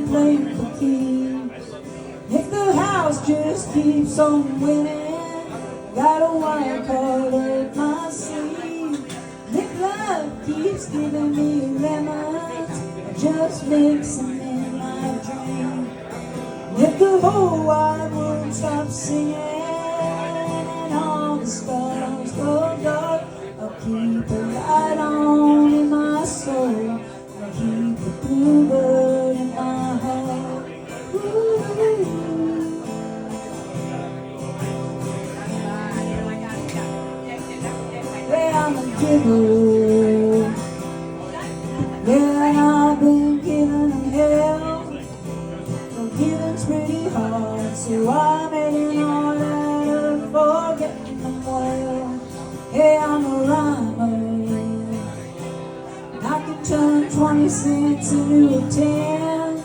playing the key. If the house just keeps on winning, got a wild card up my sleeve. If love keeps giving me lemons, I just mix them in my drink. If the whole wide world stops singing and all the stars go dark, I'll keep a light on in my soul. I'll keep the bluebird in my heart. Yeah, I'm a giver. Yeah, I've been giving them hell. Giving's pretty hard, so I made an art out of forgetting them well. Hey, I'm a rhymer, and I can turn 20 cents into a 10.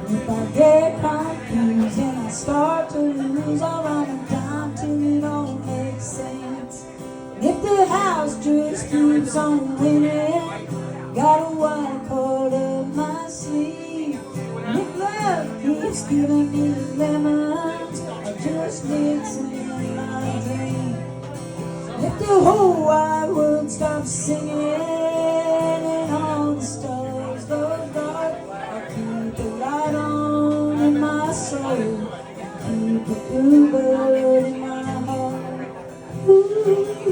If I get confused and I start to lose, I'll run a dime till it all makes sense. And if the house just keeps on winning, got a wild card up my sleeve. And if love keeps giving me lemons, I just mix them in my drink. If the whole wide world stops singing and all the stars go dark, I'll keep the light on in my soul, keep the bluebird in my heart. Ooh.